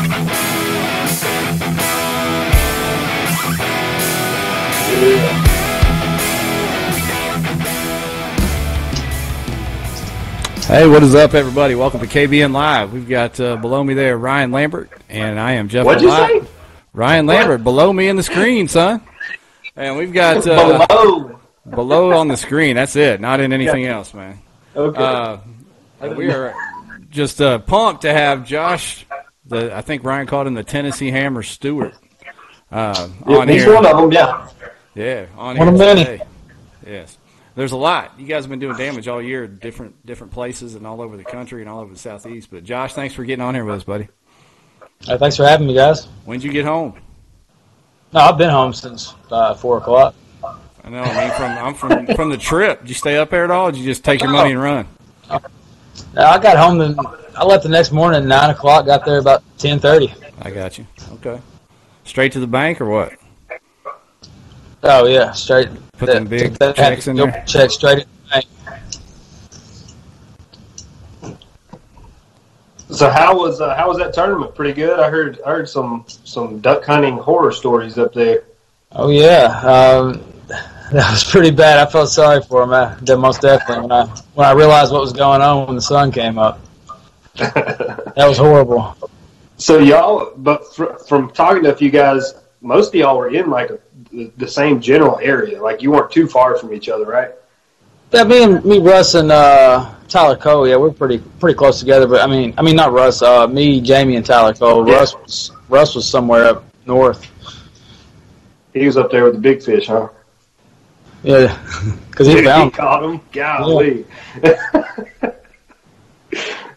Hey, what is up, everybody? Welcome to KBN Live. We've got below me there Ryan Lambert, and I am Jeff. What'd you say? Ryan Lambert, below me in the screen, son. And we've got below on the screen. That's it, not in anything else, man. Okay. We are just pumped to have Josh, I think Ryan called him the Tennessee Hammer Stewart, on he's here. one of them, yeah. Yeah, on One here of many. today. Yes. There's a lot. You guys have been doing damage all year, different places and all over the country and all over the Southeast. But, Josh, thanks for getting on here with us, buddy. Thanks for having me, guys. When'd you get home? No, I've been home since 4 o'clock. I know. I'm from the trip. Did you stay up there at all, or did you just take your money and run? No, I got home, and I left the next morning at 9 o'clock, got there about 10:30. I got you. Okay. Straight to the bank or what? Oh, yeah, straight. Put them big checks in there? Check straight in the bank. So how was that tournament? Pretty good. I heard some duck hunting horror stories up there. Oh, yeah. That was pretty bad. I felt sorry for him, most definitely, when I realized what was going on when the sun came up. That was horrible. So y'all, but from talking to a few guys, most of y'all were in like the same general area. Like you weren't too far from each other, right? Yeah, me, Russ, and Tyler Cole. Yeah, we're pretty close together. But I mean, not Russ. Me, Jamie, and Tyler Cole. Yeah. Russ was somewhere up north. He was up there with the big fish, huh? Yeah, because he found. He caught him. Golly. Yeah.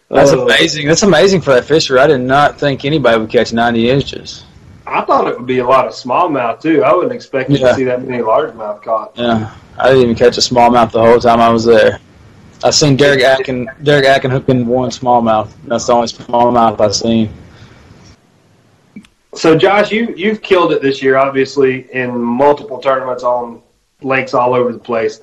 That's amazing. That's amazing for that fishery. I did not think anybody would catch 90 inches. I thought it would be a lot of smallmouth too. I wouldn't expect you to see that many largemouth caught. Yeah, I didn't even catch a smallmouth the whole time I was there. I seen Derek Atkin hooking one smallmouth. That's the only smallmouth I've seen. So, Josh, you've killed it this year, obviously, in multiple tournaments on lakes all over the place.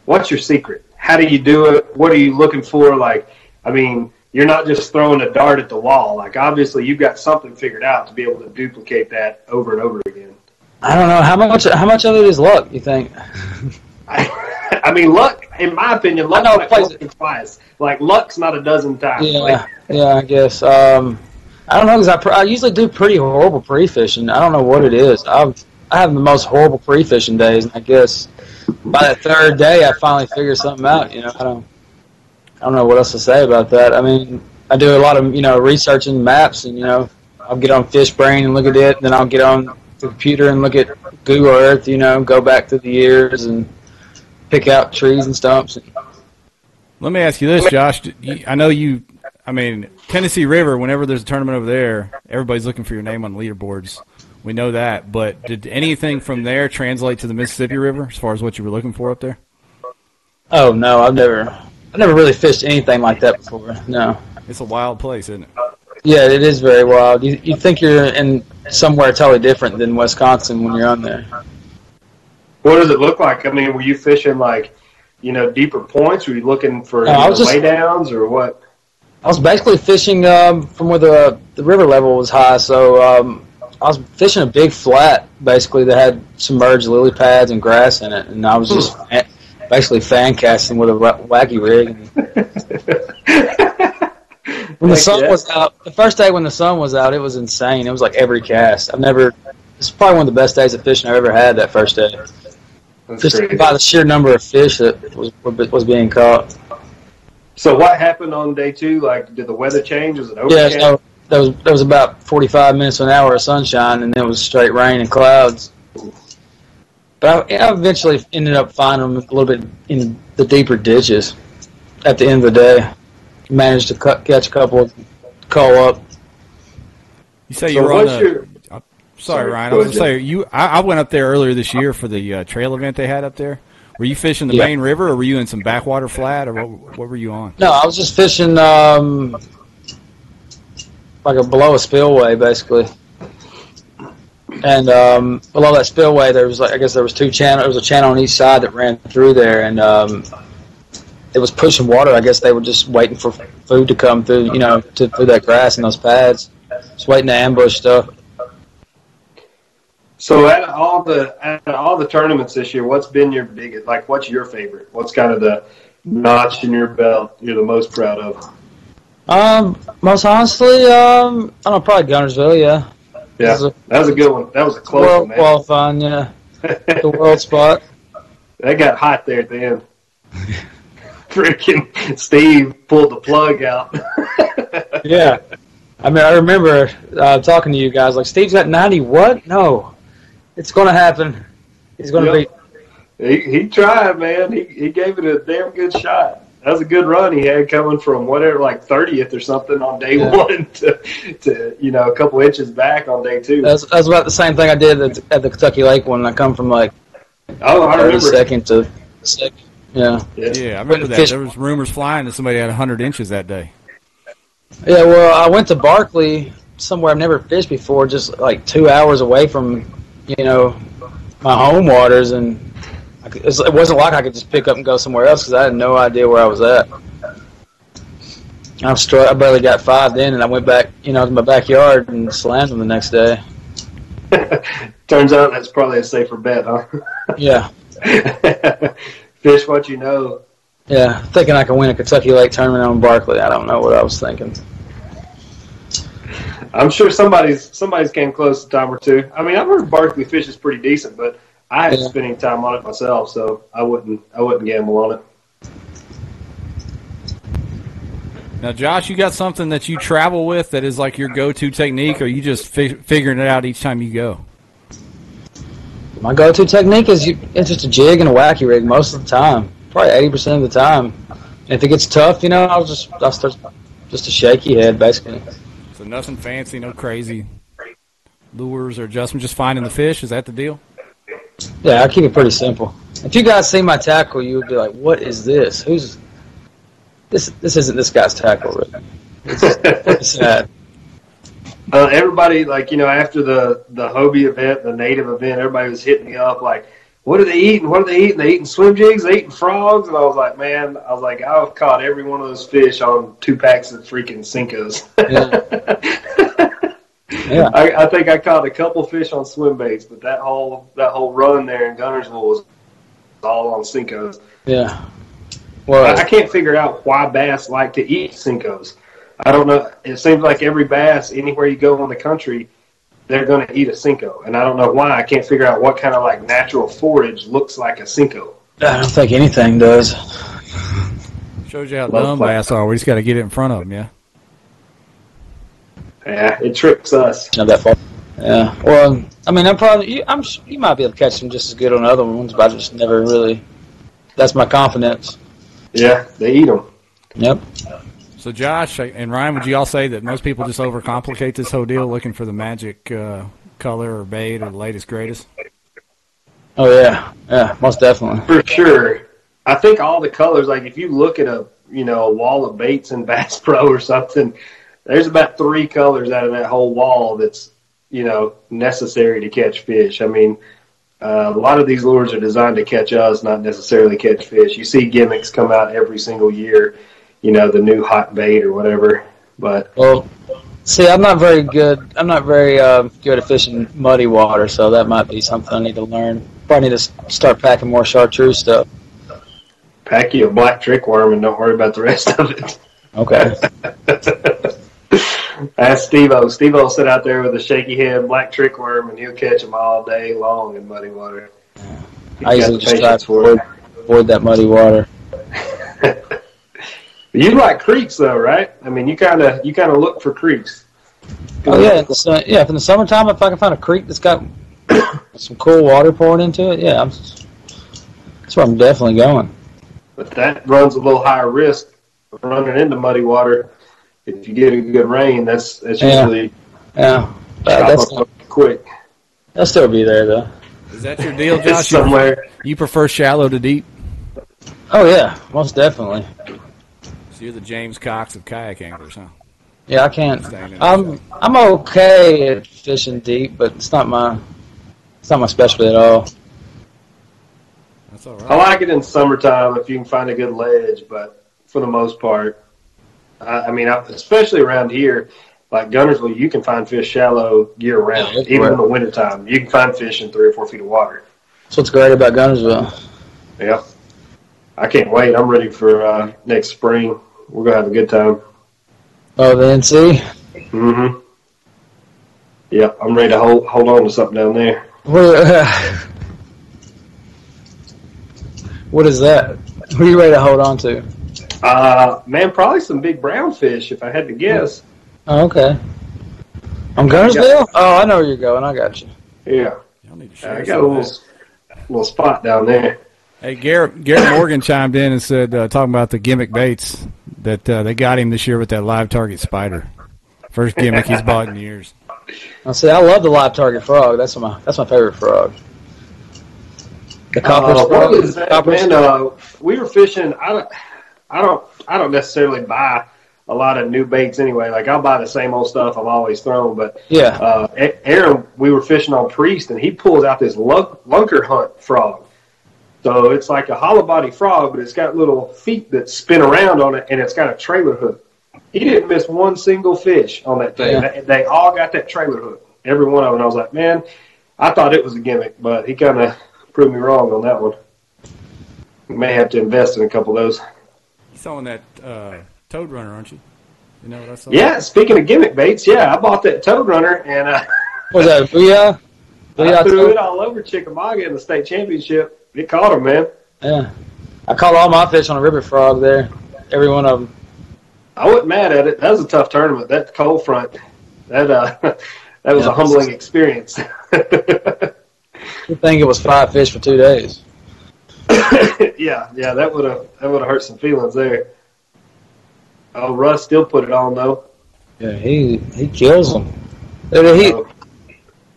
What's your secret? How do you do it? What are you looking for? Like, I mean, you're not just throwing a dart at the wall. Like, obviously, you've got something figured out to be able to duplicate that over and over again. I don't know how much of it is luck. You think? I mean, luck. In my opinion, luck like once or twice. Like, luck's not a dozen times. Yeah, I guess. I don't know because I usually do pretty horrible pre-fishing. I don't know what it is. I have the most horrible pre-fishing days, and I guess by that third day, I finally figure something out. You know, I don't know what else to say about that. I mean, I do a lot of researching maps, and I'll get on FishBrain and look at it, and then I'll get on the computer and look at Google Earth. Go back through the years and pick out trees and stumps. Let me ask you this, Josh. I know Tennessee River, whenever there's a tournament over there, everybody's looking for your name on leaderboards. We know that. But did anything from there translate to the Mississippi River as far as what you were looking for up there? Oh, no, I've never really fished anything like that before. No. It's a wild place, isn't it? Yeah, it is very wild. You think you're in somewhere totally different than Wisconsin when you're on there. What does it look like? I mean, were you fishing like, deeper points? Were you looking for laydowns or what? I was basically fishing from where the river level was high. So I was fishing a big flat, basically, that had submerged lily pads and grass in it. And I was just basically fan casting with a wacky rig. When the sun was out, the first day when the sun was out, it was insane. It was like every cast. It's probably one of the best days of fishing I ever had that first day. That's just crazy. by the sheer number of fish that was being caught. So what happened on day two? Like, did the weather change? Was it overcast? Yeah, so there was about 45 minutes to an hour of sunshine, and then it was straight rain and clouds. But I eventually ended up finding them a little bit in the deeper ditches at the end of the day. Managed to catch a couple, call up. You say you were on Sorry, Ryan. I was going to say, I went up there earlier this year for the trail event they had up there. Were you fishing the main river, or were you in some backwater flat, or what were you on? No, I was just fishing like below a spillway, basically. And below that spillway, there was there was two channels. There was a channel on each side that ran through there, and it was pushing water. I guess they were just waiting for food to come through, through that grass and those pads. Just waiting to ambush stuff. So out of all the tournaments this year, what's been your biggest? Like, what's your favorite? What's kind of the notch in your belt you're the most proud of? Most honestly, I don't know, probably Gunnersville. Yeah. Yeah, that was a good one. That was a close one, man. Qualifying, yeah. The world spot. That got hot there at the end. Freaking Steve pulled the plug out. Yeah. I mean, I remember talking to you guys, like, Steve's got 90 what? No. It's going to happen. He's going to be. He tried, man. He gave it a damn good shot. That was a good run he had coming from whatever, like 30th or something on day one to a couple inches back on day two. That's about the same thing I did at the Kentucky Lake one. I come from like I remember second to second. Yeah. Yeah, I remember that. There was rumors flying that somebody had 100 inches that day. Yeah, well, I went to Barkley, somewhere I've never fished before, just like 2 hours away from, my home waters, and it wasn't like I could just pick up and go somewhere else because I had no idea where I was at. I barely got 5 then, and I went back, to my backyard and slammed them the next day. Turns out that's probably a safer bet, huh? Yeah. Fish what you know. Yeah, thinking I could win a Kentucky Lake tournament on Barkley. I don't know what I was thinking. I'm sure somebody's came close a time or two. I mean, I've heard Barkley fish is pretty decent, but I had spending time on it myself, so I wouldn't gamble on it. Now, Josh, you got something that you travel with that is like your go-to technique, or you just figuring it out each time you go? My go-to technique is it's just a jig and a wacky rig most of the time, probably 80% of the time. And if it gets tough, I'll start just a shaky head, basically. So nothing fancy, no crazy lures or adjustments, just finding the fish. Is that the deal? Yeah, I keep it pretty simple. If you guys see my tackle, you would be like, "What is this? Who's this? This isn't this guy's tackle, really." It's sad. Everybody, after the Hobie event, the native event, everybody was hitting me up like, "What are they eating? What are they eating? They eating swim jigs? They eating frogs?" And I was like, "Man, I've caught every one of those fish on 2 packs of freaking Sinkos." Yeah. I think I caught a couple fish on swim baits, but that whole run there in Gunnersville was all on Sinkos. Yeah. Well, I can't figure out why bass like to eat Sinkos. I don't know. It seems like every bass, anywhere you go in the country, they're going to eat a Sinko. And I don't know why. I can't figure out what kind of natural forage looks like a Sinko. I don't think anything does. Shows you how dumb bass are. We just got to get it in front of them, yeah? Yeah, it tricks us. Not that far. Yeah. Well, I mean, you might be able to catch them just as good on other ones, but I just never really. That's my confidence. Yeah, they eat them. Yep. So, Josh and Ryan, would you all say that most people just overcomplicate this whole deal looking for the magic color or bait or the latest, greatest? Oh, yeah. Yeah, most definitely. For sure. I think all the colors, if you look at a wall of baits in Bass Pro or something, there's about 3 colors out of that whole wall that's, necessary to catch fish. I mean, a lot of these lures are designed to catch us, not necessarily catch fish. You see gimmicks come out every single year, the new hot bait or whatever. But see, I'm not very good. I'm not very good at fishing muddy water, so that might be something I need to learn. Probably need to start packing more chartreuse stuff. Pack you a black trick worm and don't worry about the rest of it. Okay. Ask Steve-O. Steve-O will sit out there with a shaky head black trick worm, and he'll catch them all day long in muddy water. I usually just try to avoid that muddy water. You like creeks, though, right? I mean, you kind of look for creeks. Oh yeah, if in the summertime, if I can find a creek that's got some cool water pouring into it, yeah, that's where I'm definitely going. But that runs a little higher risk of running into muddy water. If you get a good rain, that's usually that's quick. I'll still be there though. Is that your deal, Josh? Somewhere. You prefer shallow to deep? Oh yeah, most definitely. So you're the James Cox of kayak anglers, huh? Yeah, I can't. I'm okay at fishing deep, but it's not my specialty at all. That's all right. I like it in summertime if you can find a good ledge, but for the most part, I mean, especially around here, like Gunnersville, you can find fish shallow year round, even in the wintertime. You can find fish in 3 or 4 feet of water. That's what's great about Gunnersville. Yeah. I can't wait. I'm ready for next spring. We're going to have a good time. Oh, the NC? Mm-hmm. Yeah, I'm ready to hold on to something down there. What is that? What are you ready to hold on to? Man, probably some big brown fish, if I had to guess. Oh, okay. On Gunnersville? Oh, I know where you're going. I got you. Yeah. Y'all need to share I got a little spot down there. Hey, Garrett Morgan chimed in and said, talking about the gimmick baits, that they got him this year with that live target spider. First gimmick he's bought in years. I see. I love the live target frog. That's my favorite frog. The copper frog. What is that, man? We were fishing. I don't necessarily buy a lot of new baits anyway. Like, I'll buy the same old stuff I've always thrown. But yeah, Aaron, we were fishing on Priest, and he pulls out this lunker hunt frog. So it's like a hollow body frog, but it's got little feet that spin around on it, and it's got a trailer hook. He didn't miss one single fish on that thing. Yeah. They all got that trailer hook, every one of them. And I was like, man, I thought it was a gimmick, but he kind of proved me wrong on that one. We may have to invest in a couple of those. You're selling that toad runner, aren't you? You know what I saw? Yeah, speaking of gimmick baits, yeah, I bought that toad runner, and what was that, Booyah? I threw it all over Chickamauga in the state championship. It caught him, man. Yeah. I caught all my fish on a river frog there, every one of them. I wasn't mad at it. That was a tough tournament. That cold front, that was a humbling experience. I think it was 5 fish for 2 days. yeah, that would have hurt some feelings there. Oh, Russ still put it on though. Yeah, he kills them.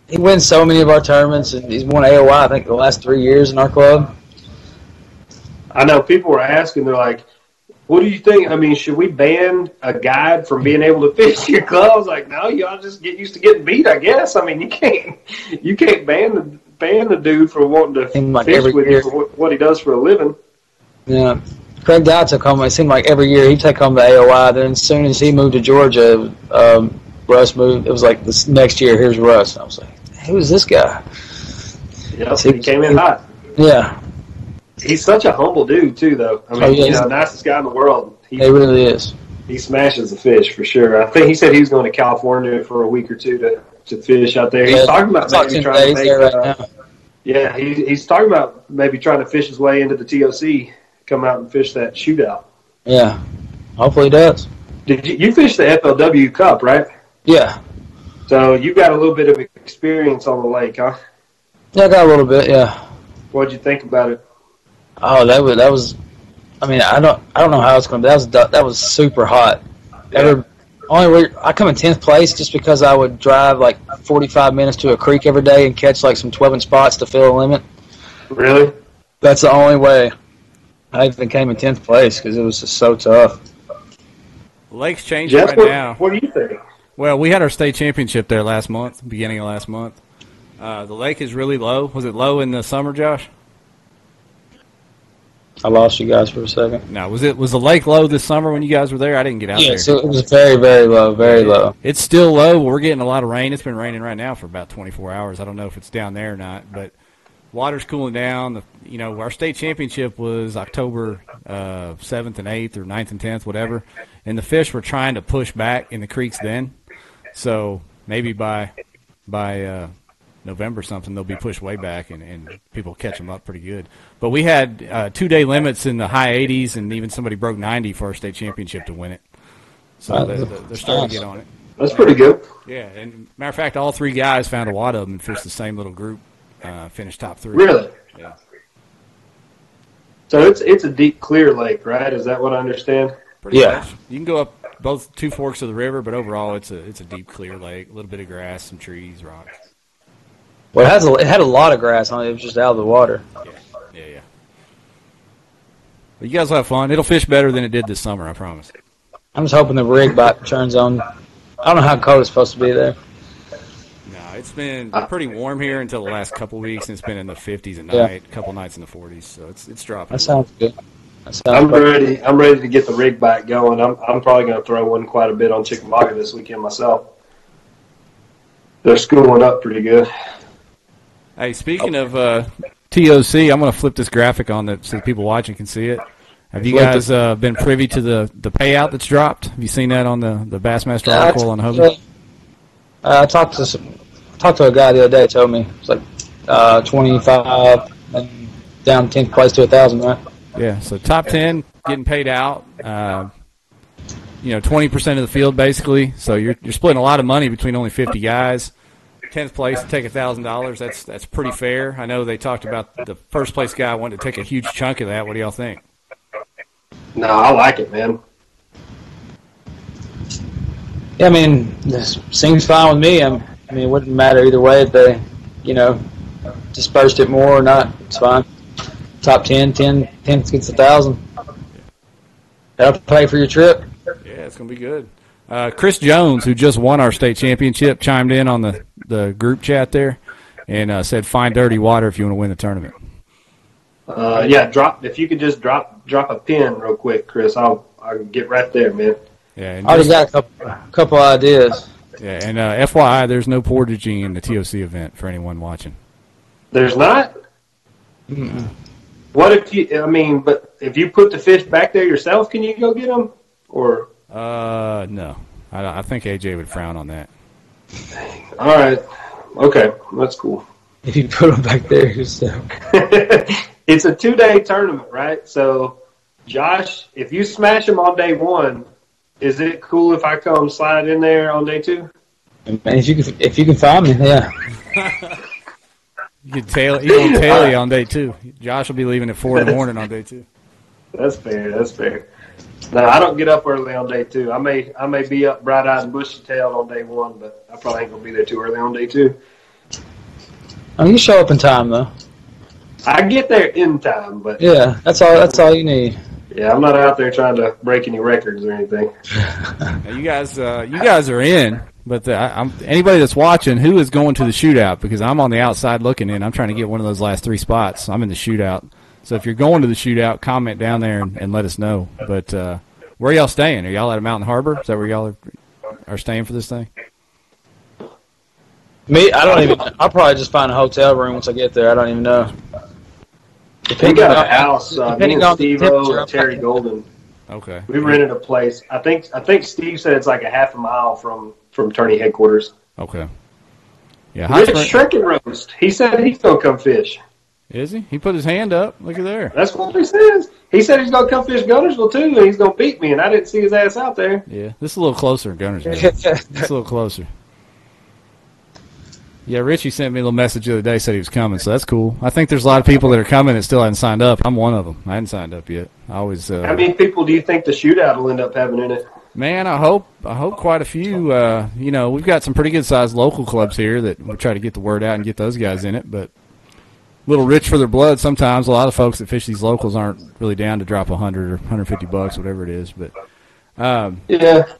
He wins so many of our tournaments, and he's won AOI, I think, the last 3 years in our club. I know people were asking, they're like, what do you think? I mean, should we ban a guide from being able to fish your club? I was like, no, y'all just get used to getting beat, I guess. I mean, you can't ban the dude for wanting to fish with you for what he does for a living. Yeah. Craig Dye took home, it seemed like every year he'd take home the AOI. Then as soon as he moved to Georgia, Russ moved. It was like this next year, here's Russ. And I was like, who is this guy? Yeah, he came in hot. Yeah. He's such a humble dude, too, though. I mean, nicest guy in the world. He really is. He smashes the fish, for sure. I think he said he was going to California for a week or two to fish out there. He's talking about maybe trying to make yeah, he's talking about maybe trying to fish his way into the TOC, come out and fish that shootout. Yeah. Hopefully he does. Did you fish the FLW Cup, right? Yeah. So you got a little bit of experience on the lake, huh? Yeah, I got a little bit, yeah. What'd you think about it? Oh, that was. I mean, I don't know how it's going to be. That was super hot. Yeah. I come in 10th place just because I would drive like 45 minutes to a creek every day and catch like some 12-inch spots to fill a limit. Really? That's the only way I even came in 10th place because it was just so tough. The lake's changing right now. What do you think? Well, we had our state championship there last month, beginning of last month. The lake is really low. Was it low in the summer, Josh? I lost you guys for a second. No, was the lake low this summer when you guys were there? I didn't get out there. Yeah, so it was very, very low, very low. It's still low. We're getting a lot of rain. It's been raining right now for about 24 hours. I don't know if it's down there or not, but water's cooling down. Our state championship was October 7th and 8th or 9th and 10th, whatever, and the fish were trying to push back in the creeks then. So maybe by November something, they'll be pushed way back, and people catch them up pretty good. But we had 2-day limits in the high 80s, and even somebody broke 90 for our state championship to win it. So they're starting to get on it. That's pretty good. Yeah, and matter of fact, all 3 guys found a wad of them and fished the same little group, finished top 3. Really? Yeah. So it's a deep, clear lake, right? Is that what I understand? Pretty much. You can go up both 2 forks of the river, but overall it's a deep, clear lake. A little bit of grass, some trees, rocks. Well, it had a lot of grass on it. It was just out of the water. Yeah. But you guys will have fun. It'll fish better than it did this summer, I promise. I'm just hoping the rig bite turns on. I don't know how cold it's supposed to be there. No, it's been pretty warm here until the last couple weeks, and it's been in the 50s at night, a couple nights in the 40s, so it's dropping. That sounds good. I'm ready. I'm ready to get the rig back going. I'm probably going to throw one quite a bit on Chickamauga this weekend myself. They're schooling up pretty good. Hey, speaking of TOC, I'm going to flip this graphic on that so the people watching can see it. Have you guys been privy to the payout that's dropped? Have you seen that on the Bassmaster article on Hobie? I talked to a guy the other day. Told me it's like 25 and down 10th place to 1,000, right? Yeah. So top 10 getting paid out. 20% of the field basically. So you're splitting a lot of money between only 50 guys. 10th place to take $1,000. That's pretty fair. I know they talked about the first place guy wanted to take a huge chunk of that. What do y'all think? No, I like it, man. Yeah, I mean, this seems fine with me. I mean, it wouldn't matter either way if they, dispersed it more or not. It's fine. Top 10 gets 1,000. That'll pay for your trip. Yeah, it's going to be good. Chris Jones, who just won our state championship, chimed in on the group chat there and said, "Find dirty water if you want to win the tournament." If you could just drop a pin real quick, Chris, I'll get right there, man. Yeah, I already got a couple ideas. Yeah, and FYI, there's no portaging in the TOC event for anyone watching. There's not? Mm-mm. What if you put the fish back there yourself, can you go get them? Or no. I think AJ would frown on that. All right. Okay, that's cool. If you put them back there yourself. It's a 2-day tournament, right? So, Josh, if you smash them on day 1, is it cool if I come slide in there on day 2? Man, if you can find me, yeah. You can tail you on day 2. Josh will be leaving at 4 in the morning on day 2. That's fair. No, I don't get up early on day 2. I may be up bright-eyed and bushy-tailed on day 1, but I probably ain't going to be there too early on day 2. Oh, you show up in time, though. I get there in time, but... Yeah, that's all you need. Yeah, I'm not out there trying to break any records or anything. Now, you guys are in, but anybody that's watching, who is going to the shootout? Because I'm on the outside looking in. I'm trying to get one of those last 3 spots. I'm in the shootout. So if you're going to the shootout, comment down there and let us know. But where are y'all staying? Are y'all at Mountain Harbor? Is that where y'all are staying for this thing? Me, I don't even. I'll probably just find a hotel room once I get there. I don't even know. We got a house. Me and Steve-O and Terry Golden. Okay. We rented a place. I think Steve said it's like a half a mile from tourney headquarters. Okay. Yeah. Rich Shrekin Roast. He said he's gonna come fish. Is he? He put his hand up. Look at there. That's what he says. He said he's gonna come fish Gunnersville too, and he's gonna beat me. And I didn't see his ass out there. Yeah. This is a little closer than Gunnersville. It's a little closer. Yeah, Richie sent me a little message the other day, said he was coming, so that's cool. I think there's a lot of people that are coming that still haven't signed up. I'm one of them. I hadn't signed up yet. I always. How many people do you think the shootout will end up having in it? Man, I hope quite a few. We've got some pretty good sized local clubs here that we try to get the word out and get those guys in it, but a little rich for their blood sometimes. A lot of folks that fish these locals aren't really down to drop $100 or $150, whatever it is. But yeah,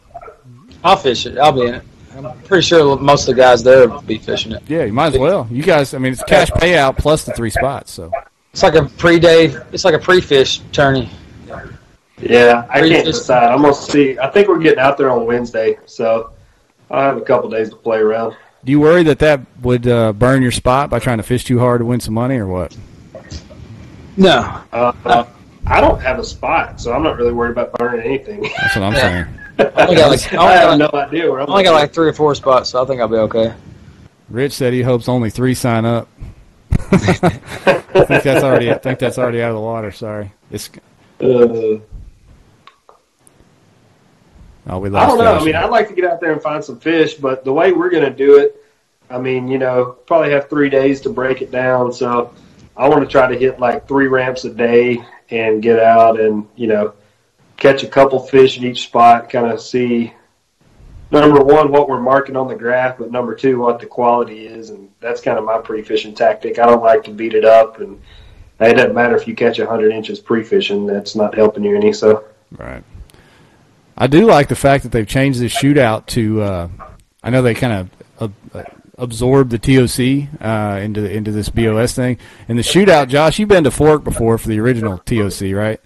I'll fish it. I'll be in it. I'm pretty sure most of the guys there will be fishing it. Yeah, you might as well. You guys, I mean, it's cash payout plus the 3 spots. So it's like a pre-day. It's like a pre-fish tourney. Yeah, I can't decide. I'm gonna see. I think we're getting out there on Wednesday, so I'll have a couple days to play around. Do you worry that would burn your spot by trying to fish too hard to win some money, or what? No. I don't have a spot, so I'm not really worried about burning anything. That's what I'm saying. I have no idea where I'm. I only got like 3 or 4 spots, so I think I'll be okay. Rich said he hopes only 3 sign up. I think that's already out of the water. Sorry. We lost I don't know. Josh. I mean, I'd like to get out there and find some fish, but the way we're going to do it, I mean, probably have 3 days to break it down. So I want to try to hit like 3 ramps a day and get out and, catch a couple fish at each spot, kind of see, number one, what we're marking on the graph, but number 2, what the quality is. And that's kind of my pre-fishing tactic. I don't like to beat it up. And it doesn't matter if you catch 100 inches pre-fishing. That's not helping you any. So Right. I do like the fact that they've changed this shootout to I know they kind of absorbed the TOC into this BOS thing. And the shootout, Josh, you've been to Fork before for the original TOC, right?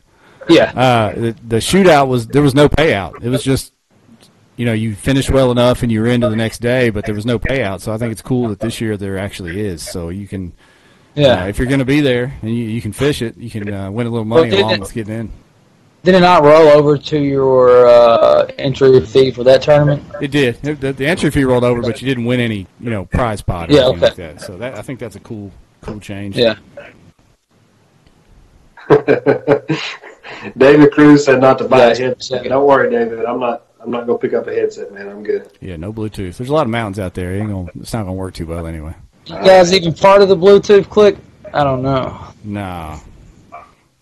Yeah. The shootout there was no payout. It was just, you finished well enough and you were into the next day, but there was no payout. So I think it's cool that this year there actually is. So you can, if you're going to be there and you can fish it, you can win a little money along with getting in. Did it not roll over to your entry fee for that tournament? It did. The entry fee rolled over, but you didn't win any, prize pot or anything like that. So I think that's a cool change. Yeah. David Cruz said not to buy a headset. Don't worry, David. I'm not gonna pick up a headset, man. I'm good. Yeah, no Bluetooth. There's a lot of mountains out there. It's not gonna work too well anyway. You guys even part of the Bluetooth click? I don't know. No.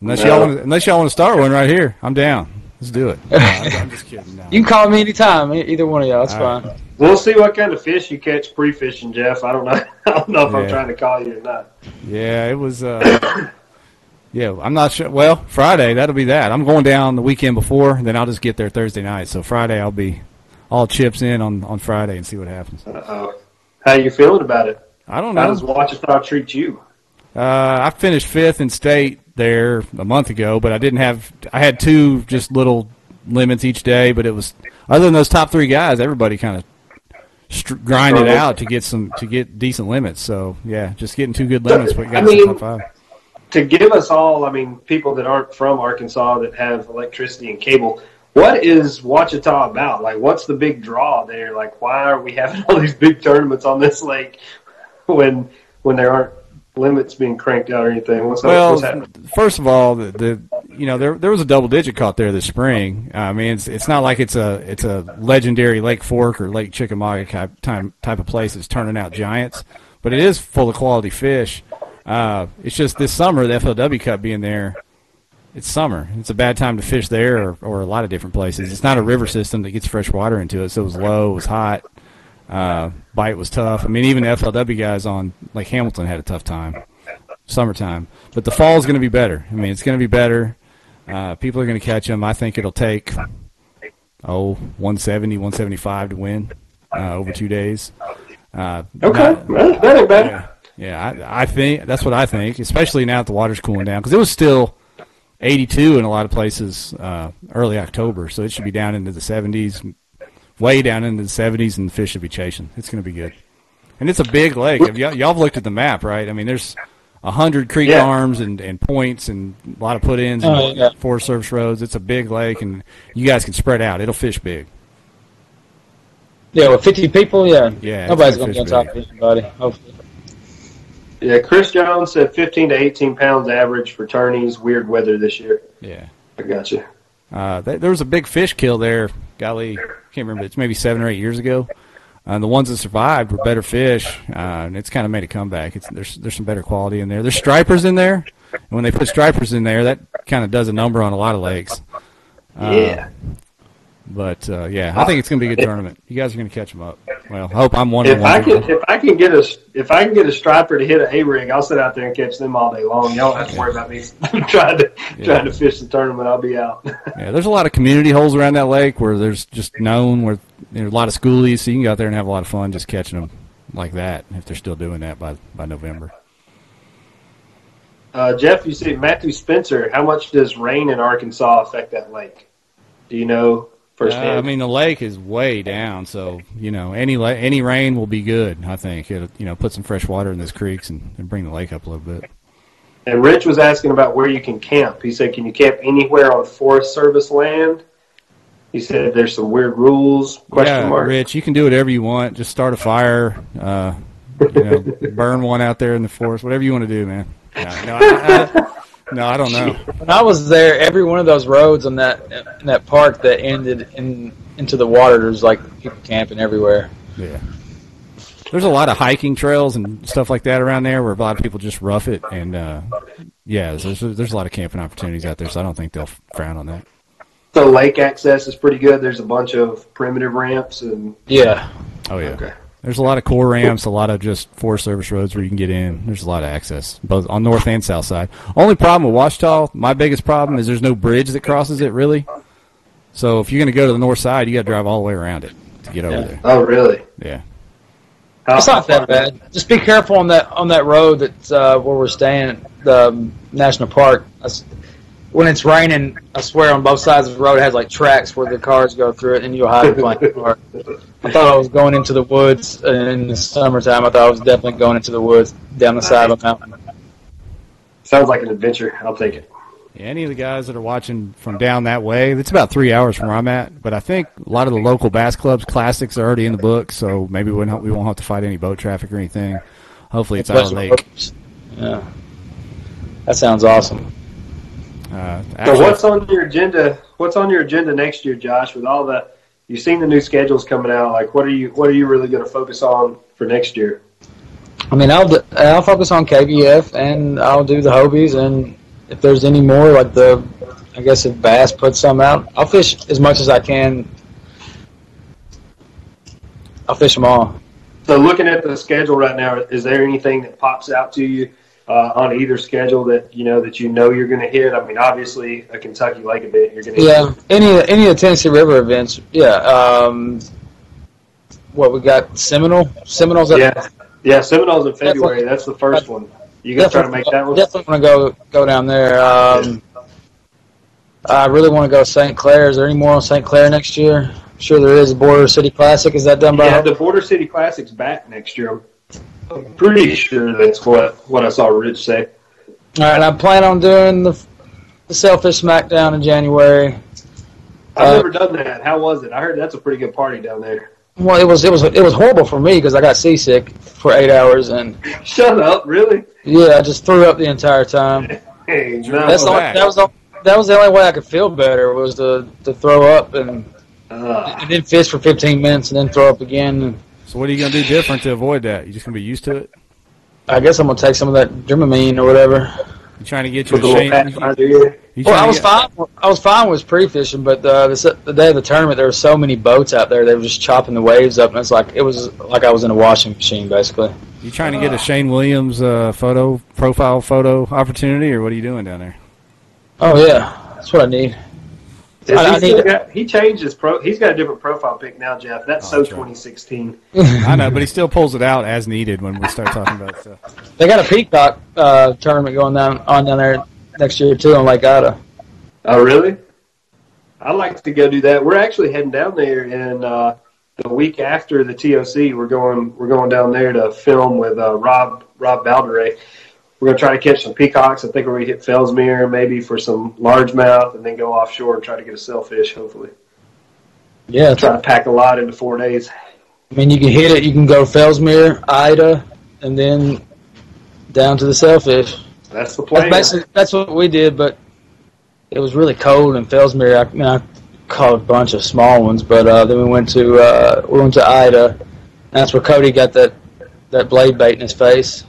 Unless y'all want to start one right here, I'm down. Let's do it. No, I'm just kidding. No. You can call me anytime. Either one of y'all. It's fine. Right. We'll see what kind of fish you catch pre-fishing, Jeff. I don't know. I don't know if I'm trying to call you or not. Yeah, it was. Yeah, I'm not sure. Well, Friday, that'll be that. I'm going down the weekend before, then I'll just get there Thursday night. So Friday, I'll be all chips in on Friday and see what happens. How you feeling about it? I don't know. How does Ouachita treat you? I finished 5th in state there a month ago, but I had 2 just little limits each day, but it was, other than those top 3 guys, everybody kind of grinded out to get decent limits. So, yeah, just getting 2 good limits, but got some top 5. To give us all, people that aren't from Arkansas that have electricity and cable, what is Ouachita about? Like, what's the big draw there? Like, why are we having all these big tournaments on this lake when there aren't limits being cranked out or anything? What's happening? First of all, there was a double digit caught there this spring. It's not like it's a legendary Lake Fork or Lake Chickamauga type of place that's turning out giants, but it is full of quality fish. It's just this summer, the FLW Cup being there, it's summer. It's a bad time to fish there or a lot of different places. It's not a river system that gets fresh water into it, so it was low, it was hot. Bite was tough. Even the FLW guys on Lake Hamilton had a tough time, summertime. But the fall is going to be better. It's going to be better. People are going to catch them. I think it'll take, 170, 175 to win over 2 days. Okay, that ain't bad. Yeah, I think that's what I think, especially now that the water's cooling down, because it was still 82 in a lot of places early October, so it should be down into the 70s, way down into the 70s, and the fish should be chasing. It's going to be good. And it's a big lake. Y'all have looked at the map, right? There's 100 creek arms and points and a lot of put-ins and 4 service roads. It's a big lake, and you guys can spread out. It'll fish big. Yeah, with 50 people, yeah, nobody's going to be on top of anybody, hopefully. Yeah, Chris Jones said 15 to 18 pounds average for tourneys. Weird weather this year. Yeah. I got you. There was a big fish kill there. Golly, I can't remember. It's maybe 7 or 8 years ago. The ones that survived were better fish, and it's kind of made a comeback. There's some better quality in there. There's stripers in there, and when they put stripers in there, that kind of does a number on a lot of lakes. But I think it's going to be a good tournament. You guys are going to catch them up. Well, I hope I'm one. If I can get a striper to hit an A-rig, I'll sit out there and catch them all day long. Y'all don't have to worry about me trying to fish the tournament. I'll be out. Yeah, there's a lot of community holes around that lake where there's just known where there's a lot of schoolies, so you can go out there and have a lot of fun just catching them like that if they're still doing that by November. Jeff, you see Matthew Spencer. How much does rain in Arkansas affect that lake? Do you know? The lake is way down, so any rain will be good. I think it'll put some fresh water in those creeks and bring the lake up a little bit. And Rich was asking about where you can camp. He said, "Can you camp anywhere on Forest Service land?" He said, "There's some weird rules." Rich, you can do whatever you want. Just start a fire, burn one out there in the forest, whatever you want to do, man. No, I don't know. When I was there, every one of those roads in that park that ended into the water, there's people camping everywhere. Yeah. There's a lot of hiking trails and stuff like that around there where a lot of people just rough it, and there's a lot of camping opportunities out there, so I don't think they'll frown on that. So lake access is pretty good. There's a bunch of primitive ramps and yeah. Oh yeah. Okay. There's a lot of core ramps, a lot of just Forest Service roads where you can get in. There's a lot of access, both on north and south side. Only problem with Ouachita, my biggest problem is there's no bridge that crosses it, really. So if you're going to go to the north side, you got to drive all the way around it to get over there. Oh, really? Yeah. It's not that bad. Just be careful on that road that's where we're staying at the national park. when it's raining, I swear on both sides of the road it has like tracks where the cars go through it, and you'll hide behind the car. I thought I was going into the woods in the summertime. I thought I was definitely going into the woods down the side of a mountain. Sounds like an adventure. I'll take it. Yeah, any of the guys that are watching from down that way, it's about 3 hours from where I'm at. But I think a lot of the local bass clubs classics are already in the book, so maybe we won't have to fight any boat traffic or anything. Hopefully, it's our lake. Yeah, that sounds awesome. So what's on your agenda? What's on your agenda next year, Josh? With all the, you've seen the new schedules coming out. Like, what are you really going to focus on for next year? I mean, I'll focus on KBF, and I'll do the Hobies, and if there's any more, like I guess if Bass puts some out, I'll fish as much as I can. I'll fish them all. So looking at the schedule right now, is there anything that pops out to you on either schedule that you know you're going to hit? I mean, obviously a Kentucky Lake event you're going to hit. Any of the Tennessee River events. Yeah. What we got? Seminoles. Yeah, Seminoles in February. That's the first one. You gonna try to make that one? Definitely want to go down there. I really want to go to St. Clair. Is there any more on St. Clair next year? I'm sure there is. Border City Classic. Is that done by? Yeah, the Border City Classic's back next year. I'm pretty sure that's what I saw Rich say. All right, I plan on doing the Sailfish Smackdown in January. I've never done that. How was it? I heard that's a pretty good party down there. Well, it was horrible for me because I got seasick for 8 hours and. Shut up! Really? Yeah, I just threw up the entire time. Hey, no. That was the only way I could feel better was to throw up and then fish for 15 minutes and then throw up again. So what are you going to do different to avoid that? You just going to be used to it? I guess I'm going to take some of that Dramamine or whatever. You trying to get you a Shane? I was fine with pre-fishing, but the day of the tournament, there were so many boats out there. They were just chopping the waves up, and it was like I was in a washing machine, basically. You trying to get a Shane Williams profile photo opportunity, or what are you doing down there? Oh yeah, that's what I need. He changed his He's got a different profile pic now, Jeff. That's 2016. I know, but he still pulls it out as needed when we start talking about stuff. They got a peacock tournament going down there next year too on Lake Ida. Oh really? I'd like to go do that. We're actually heading down there, and the week after the TOC, we're going down there to film with Rob Balderay. We're going to try to catch some peacocks. I think we're going to hit Fellsmere maybe for some largemouth and then go offshore and try to get a sailfish, hopefully. Yeah. Try to pack a lot into 4 days. I mean, you can hit it. You can go Fellsmere, Ida, and then down to the sailfish. That's the plan. That's what we did, but it was really cold in Fellsmere. I caught a bunch of small ones, but then we went to Ida. And that's where Cody got that blade bait in his face.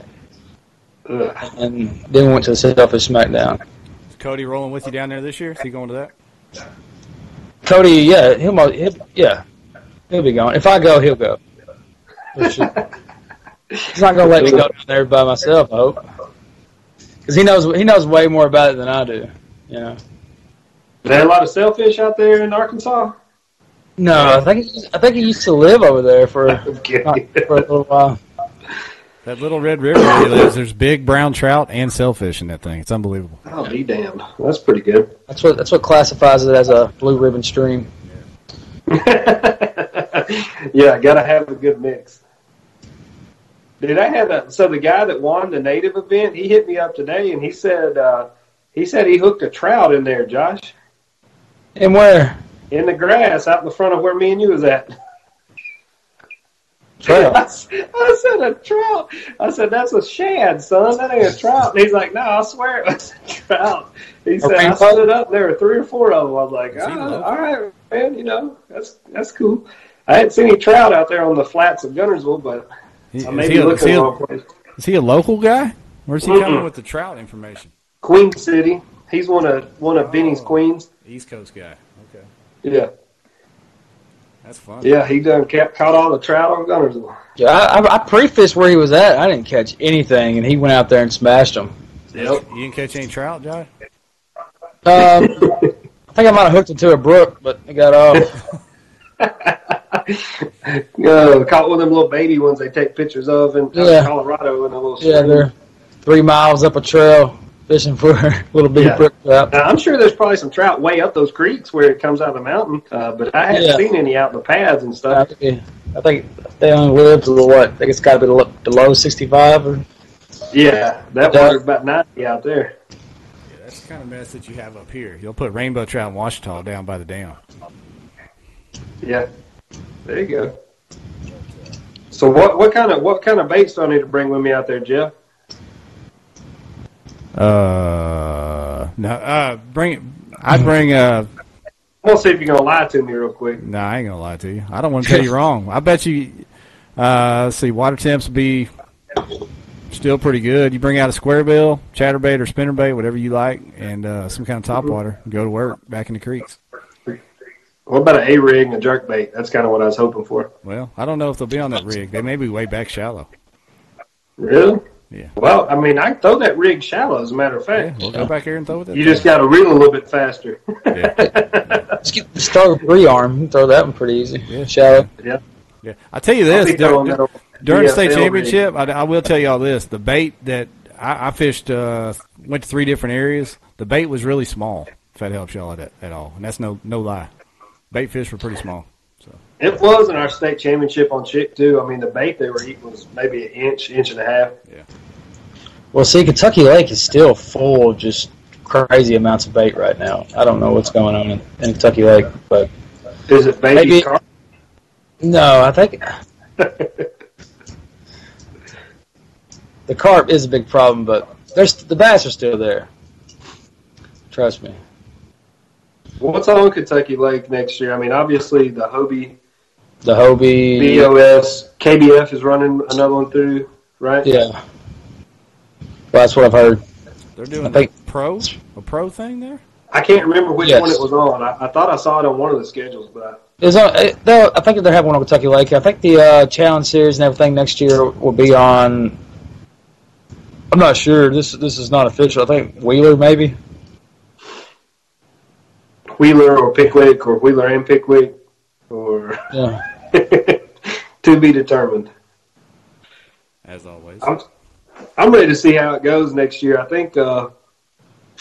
Ugh. And then we went to the Sailfish Smackdown. Is Cody rolling with you down there this year? Is he going to that? Cody, yeah, he'll be going. If I go, he'll go. He's not gonna let me go down there by myself, I hope, because he knows way more about it than I do. You know. Is there a lot of sailfish out there in Arkansas? No, I think he used to live over there for a little while. That little red river where he lives, there's big brown trout and sailfish in that thing. It's unbelievable. Oh, be damned. That's pretty good. That's what classifies it as a blue ribbon stream. Yeah, got to have a good mix. Dude, so the guy that won the native event, he hit me up today and he said he hooked a trout in there, Josh. And where? In the grass out in the front of where me and you was at. Trout. I said a trout. I said, that's a shad, son. That ain't a trout. And he's like, no, I swear it was a trout. He said, I stood up. There were 3 or 4 of them. I was like, all right, man, that's cool. I hadn't seen any trout out there on the flats of Gunnersville, but I may be looking in the wrong place. Is he a local guy? Where's he coming with the trout information? Queen City. He's one of Benny's queens. East Coast guy. Okay. Yeah. That's fun. Yeah, he caught all the trout on Gunnersville. Yeah, I pre-fished where he was at. I didn't catch anything, and he went out there and smashed them. Yep. You didn't catch any trout, Josh? I think I might have hooked it to a brook, but it got off. Caught one of them little baby ones they take pictures of in Colorado in a little stream. Yeah, they're 3 miles up a trail. fishing for a little bitty brook trout. Now, I'm sure there's probably some trout way up those creeks where it comes out of the mountain, but I haven't seen any out in the pads and stuff. I think they only live to what? I think it's got to be below 65 or. Yeah, that water's about 90 out there. Yeah, that's the kind of mess that you have up here. You'll put rainbow trout and Washita down by the dam. Yeah, there you go. So what kind of baits do I need to bring with me out there, Jeff? I'd bring I'm gonna see if you're gonna lie to me real quick. No, I ain't gonna lie to you. I don't want to tell you wrong. I bet you. Let's see, water temps will be still pretty good. You bring out a square bill, chatterbait or spinnerbait, whatever you like, and some kind of topwater. Go to work back in the creeks. What about an A-rig and a jerkbait? That's kind of what I was hoping for. Well, I don't know if they'll be on that rig. They may be way back shallow. Really? Yeah. Well, I mean, I can throw that rig shallow, as a matter of fact. Yeah, we'll go back here and throw it. You just got to reel a little bit faster. Yeah. Just start with rearm. You can throw that one pretty easy. Yeah. Shallow. Yeah. Yeah. I'll tell you this. During the state DFL championship, I will tell you all this. The bait that I fished, went to 3 different areas. The bait was really small, if that helps y'all at all. And that's no lie. Bait fish were pretty small. So it was in our state championship on Chick, too. I mean, the bait they were eating was maybe an inch and a half. Yeah. Well, see, Kentucky Lake is still full of just crazy amounts of bait right now. I don't know what's going on in Kentucky Lake, but is it baby carp? No, I think the carp is a big problem, but the bass are still there. Trust me. What's on Kentucky Lake next year? I mean, obviously the Hobie, BOS, KBF is running another one through, right? Yeah. Well, that's what I've heard. They're doing a pro thing there? I can't remember which one it was on. I thought I saw it on one of the schedules, but I think they're having one on Kentucky Lake. I think the Challenge Series and everything next year will be on. I'm not sure. This is not official. I think Wheeler maybe. Wheeler or Pickwick or Wheeler and Pickwick or to be determined. As always. I'm ready to see how it goes next year. I think.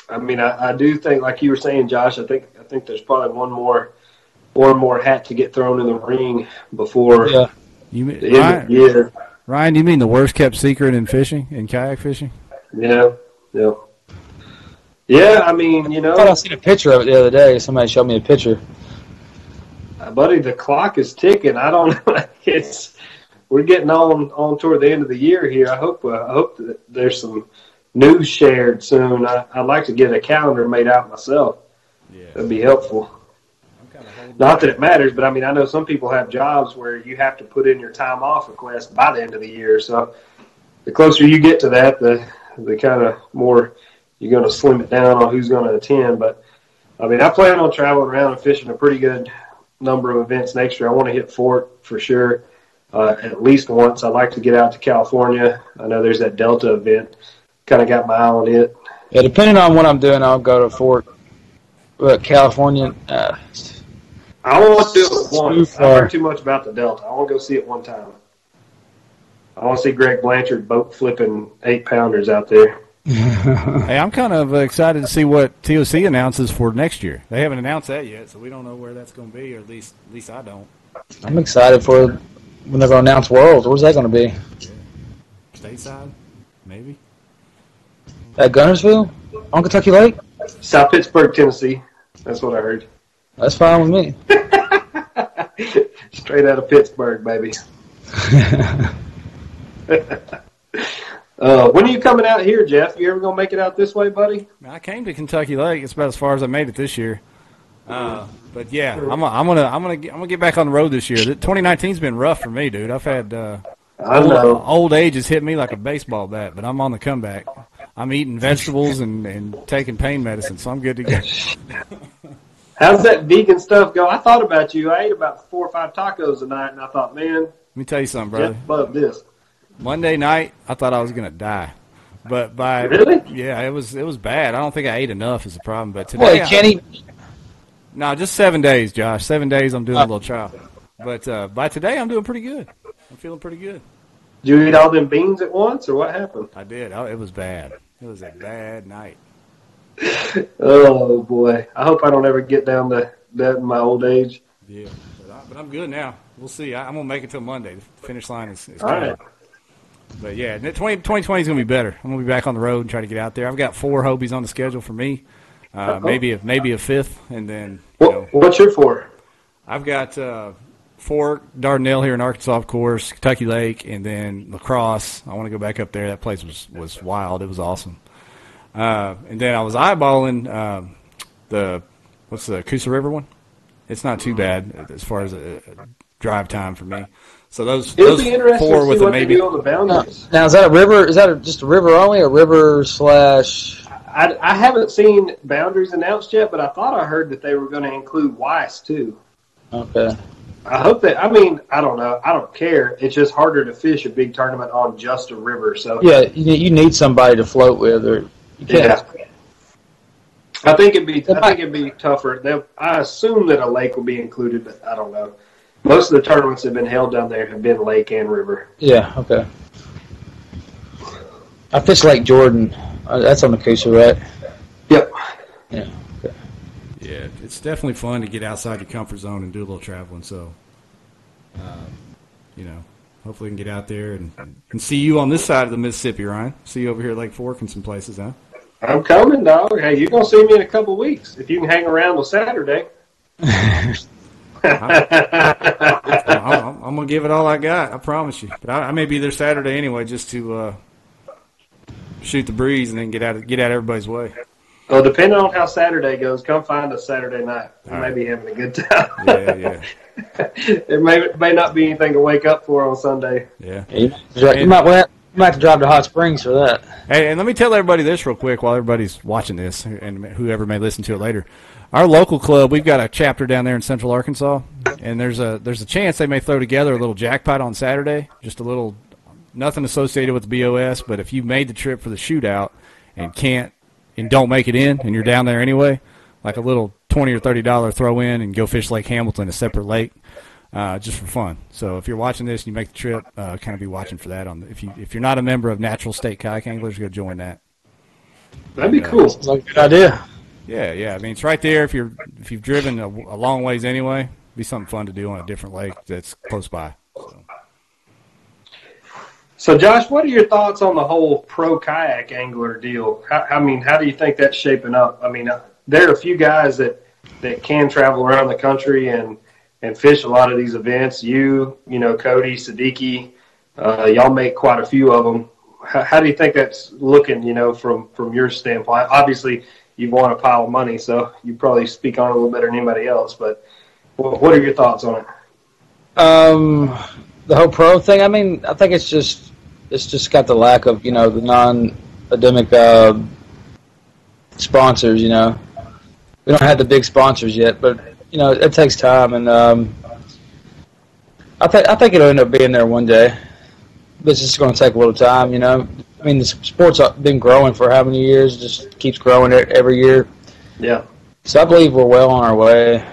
I do think, like you were saying, Josh. I think there's probably one more hat to get thrown in the ring before the end of the year. Ryan, you mean the worst kept secret in fishing, in kayak fishing? Yeah. Yeah, I mean, I thought I seen a picture of it the other day. Somebody showed me a picture. Buddy, the clock is ticking. I don't know. We're getting on toward the end of the year here. I hope that there's some news shared soon. I'd like to get a calendar made out myself. Yeah. That'd be helpful. Not that it matters, but I mean, I know some people have jobs where you have to put in your time off request by the end of the year. So the closer you get to that, the kind of more you're going to slim it down on who's going to attend. But I mean, I plan on traveling around and fishing a pretty good number of events next year. I want to hit Fort for sure. At least once. I'd like to get out to California. I know there's that Delta event. Kind of got my eye on it. Yeah, depending on what I'm doing, I'll go to Fort. But California, I want to do it once. I heard too much about the Delta. I want to go see it one time. I want to see Greg Blanchard boat flipping 8-pounders out there. Hey, I'm kind of excited to see what TOC announces for next year. They haven't announced that yet, so we don't know where that's going to be, or at least I don't. I'm excited for when they're going to announce Worlds. Where's that going to be? Yeah. Stateside, maybe. At Gunnersville? On Kentucky Lake? South Pittsburgh, Tennessee. That's what I heard. That's fine with me. Straight out of Pittsburgh, baby. When are you coming out here, Jeff? You ever gonna make it out this way, buddy? I came to Kentucky Lake. It's about as far as I made it this year. But yeah, I'm gonna get back on the road this year. 2019's been rough for me, dude. I've had I know old age has hit me like a baseball bat, but I'm on the comeback. I'm eating vegetables and taking pain medicine, so I'm good to go. How's that vegan stuff go? I thought about you. I ate about 4 or 5 tacos a night, and I thought, man, let me tell you something, brother. Jeff loved this. Monday night, I thought I was gonna die, but really, yeah, it was bad. I don't think I ate enough is the problem. But today, Kenny. No, just 7 days, Josh. 7 days. I'm doing a little trial, but by today, I'm doing pretty good. I'm feeling pretty good. Did you eat all them beans at once, or what happened? I did. It was bad. It was a bad night. Oh boy! I hope I don't ever get down to that in my old age. Yeah, but I'm good now. We'll see. I'm gonna make it till Monday. The finish line is All right. But yeah, 2020 is gonna be better. I'm gonna be back on the road and try to get out there. I've got 4 Hobies on the schedule for me. Maybe a fifth, and then what's your 4? I've got 4 Dardanelle here in Arkansas, of course, Kentucky Lake, and then Lacrosse. I want to go back up there. That place was wild. It was awesome. And then I was eyeballing what's the Coosa River one? It's not too bad as far as a drive time for me. So those 4 with a maybe. On the boundaries. Now is that a river? Is that just a river only, or river slash? I haven't seen boundaries announced yet, but I thought I heard that they were going to include Weiss too. Okay. I hope that. I mean, I don't know. I don't care. It's just harder to fish a big tournament on just a river. So yeah, you need somebody to float with, or you can't. Yeah. I think it'd be tougher. I assume that a lake will be included, but I don't know. Most of the tournaments that have been held down there have been lake and river. Yeah. Okay. I fished Lake Jordan. That's on the Coosa, right? Yep. Yeah. Okay. Yeah, it's definitely fun to get outside your comfort zone and do a little traveling. So, hopefully we can get out there and see you on this side of the Mississippi, Ryan. See you over here at Lake Fork and some places, huh? I'm coming, dog. Hey, you're going to see me in a couple of weeks if you can hang around till Saturday. I'm going to give it all I got, I promise you. But I may be there Saturday anyway just to shoot the breeze and then get out of everybody's way. Well, depending on how Saturday goes, come find us Saturday night. We may be having a good time. Yeah. There may not be anything to wake up for on Sunday. Yeah. You might have to drive to Hot Springs for that. Hey, and let me tell everybody this real quick while everybody's watching this and whoever may listen to it later. Our local club, we've got a chapter down there in Central Arkansas, and there's a chance they may throw together a little jackpot on Saturday, just a little, nothing associated with the BOS, but if you made the trip for the shootout and don't make it in and you're down there anyway, like a little $20 or $30 throw in and go fish Lake Hamilton, a separate lake. Just for fun. So if you're watching this and you make the trip, kind of be watching for that. If you're not a member of Natural State Kayak Anglers, go join that. That'd be cool. Sounds like a good idea. Yeah. I mean, it's right there. If you've driven a long ways anyway, it'd be something fun to do on a different lake that's close by. So Josh, what are your thoughts on the whole pro kayak angler deal? How do you think that's shaping up? I mean, there are a few guys that can travel around the country and fish a lot of these events. Cody, Siddiqui, y'all make quite a few of them. How do you think that's looking, from your standpoint? Obviously, you've won a pile of money, so you probably speak on it a little better than anybody else. But what are your thoughts on it? The whole pro thing, I mean, I think it's just got the lack of, the non-endemic sponsors, We don't have the big sponsors yet, but it takes time, and I think it'll end up being there one day. But it's just going to take a little time, I mean, the sport's been growing for how many years? It just keeps growing every year. Yeah. So I believe we're well on our way.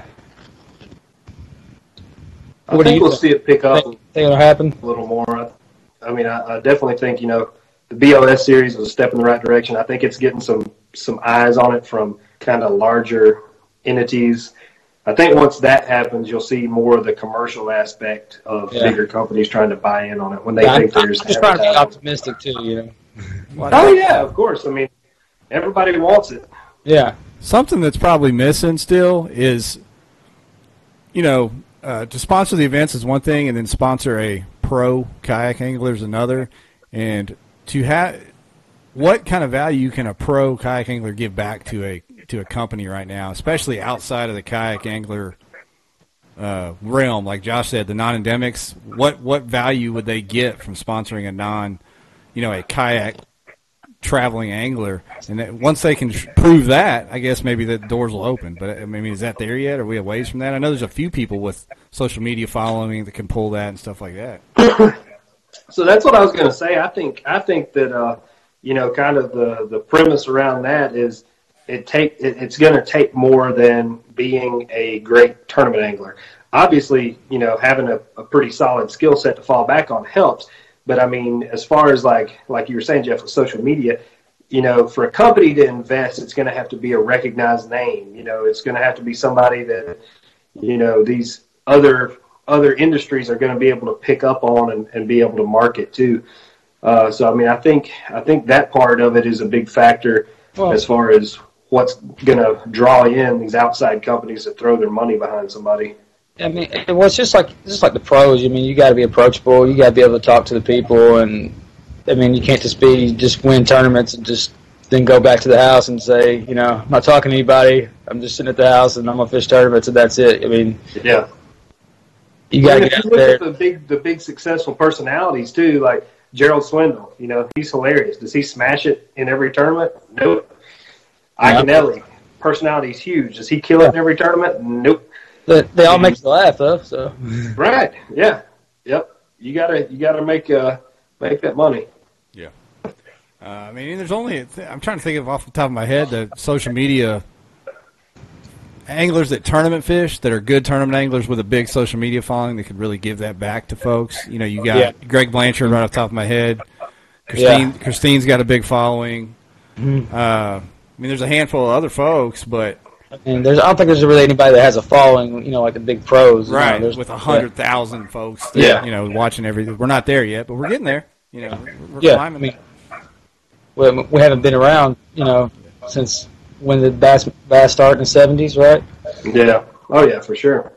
I think we'll see it pick up. Think it'll happen a little more. I mean, I definitely think the BOS series was a step in the right direction. I think it's getting some eyes on it from kind of larger entities. I think once that happens, you'll see more of the commercial aspect of bigger companies trying to buy in on it when they think there's. I'm just trying to be optimistic too, Oh yeah, of course. I mean, everybody wants it. Yeah. Something that's probably missing still is, to sponsor the events is one thing, and then sponsor a pro kayak angler is another. And what kind of value can a pro kayak angler give back to a company right now, especially outside of the kayak angler realm? Like Josh said, the non-endemics, what value would they get from sponsoring a kayak traveling angler? And that once they can prove that, I guess maybe the doors will open. But I mean, is that there yet? Are we a ways from that? I know there's a few people with social media following that can pull that and stuff like that. So that's what I was going to say. I think that kind of the premise around that is it's going to take more than being a great tournament angler. Obviously, having a pretty solid skill set to fall back on helps. But I mean, as far as like you were saying, Jeff, with social media, for a company to invest, it's going to have to be a recognized name. It's going to have to be somebody that, these other industries are going to be able to pick up on and be able to market too. So, I mean, I think that part of it is a big factor as far as what's going to draw in these outside companies that throw their money behind somebody. I mean, it's just like the pros. I mean, you got to be approachable. You got to be able to talk to the people, and I mean, you can't just win tournaments and just then go back to the house and say, I'm not talking to anybody. I'm just sitting at the house and I'm gonna fish tournaments and that's it. I mean, yeah, you got to get out there. Look at the big successful personalities too, like Gerald Swindle. He's hilarious. Does he smash it in every tournament? Nope. Iaconelli, personality's huge. Does he kill it in every tournament? Nope. They all make you laugh though. So right, yeah, yep. You gotta make that money. Yeah. I mean, there's only I'm trying to think of off the top of my head the social media anglers that tournament fish that are good tournament anglers with a big social media following that could really give that back to folks. You got Greg Blanchard right off the top of my head. Christine's got a big following. Mm-hmm. I mean, there's a handful of other folks, but I don't think there's really anybody that has a following, like the big pros. Right, with 100,000 folks that, watching everything. We're not there yet, but we're getting there. We're climbing. I mean, we haven't been around, since when did bass start in the 70s, right? Yeah. Oh, yeah, for sure.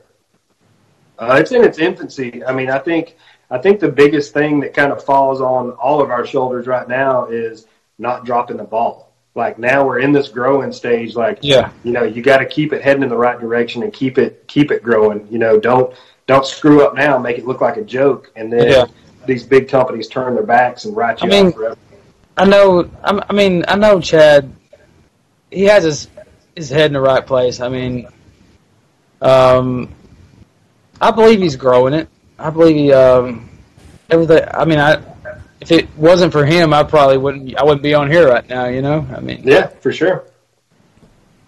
It's in its infancy. I mean, I think the biggest thing that kind of falls on all of our shoulders right now is not dropping the ball. Like now we're in this growing stage. Like, you got to keep it heading in the right direction and keep it growing. Don't screw up now, make it look like a joke, and then these big companies turn their backs and write you off forever. I know Chad. He has his head in the right place. I mean, I believe he's growing it. I believe he everything. I mean, if it wasn't for him, I wouldn't be on here right now. I mean, yeah, for sure.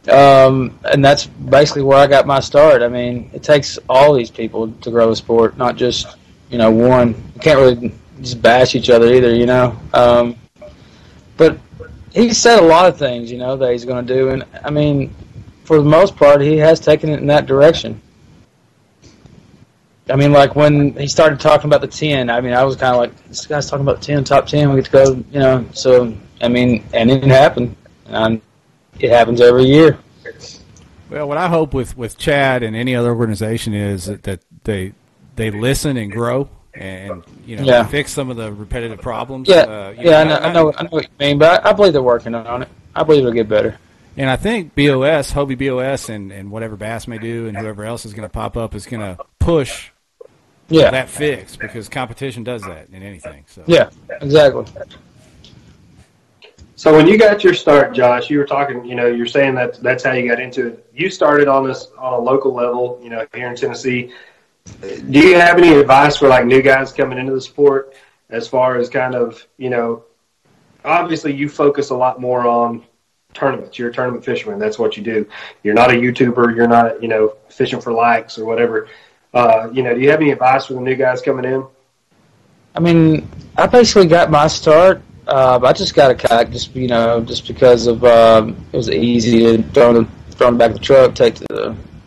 And that's basically where I got my start. I mean, it takes all these people to grow a sport, not just one. You can't really just bash each other either, But he said a lot of things, that he's going to do, and I mean, for the most part, he has taken it in that direction. I mean, like when he started talking about the 10, I mean, I was kind of like, this guy's talking about 10, top 10, we get to go, So, I mean, and it happened. And it happens every year. Well, what I hope with Chad and any other organization is that they listen and grow and, fix some of the repetitive problems. Yeah, I know what you mean, but I believe they're working on it. I believe it'll get better. And I think Hobie BOS, and whatever Bass may do and whoever else is going to pop up is going to push that fix because competition does that in anything. So. Yeah, exactly. So when you got your start, Josh, you were talking, you're saying that's how you got into it. You started on a local level, here in Tennessee. Do you have any advice for like new guys coming into the sport as far as kind of, obviously you focus a lot more on tournaments. You're a tournament fisherman. That's what you do. You're not a YouTuber. You're not, fishing for likes or whatever. Do you have any advice for the new guys coming in? I mean, I basically got my start. I just got a kayak just because of it was easy to throw in the back of the truck, take to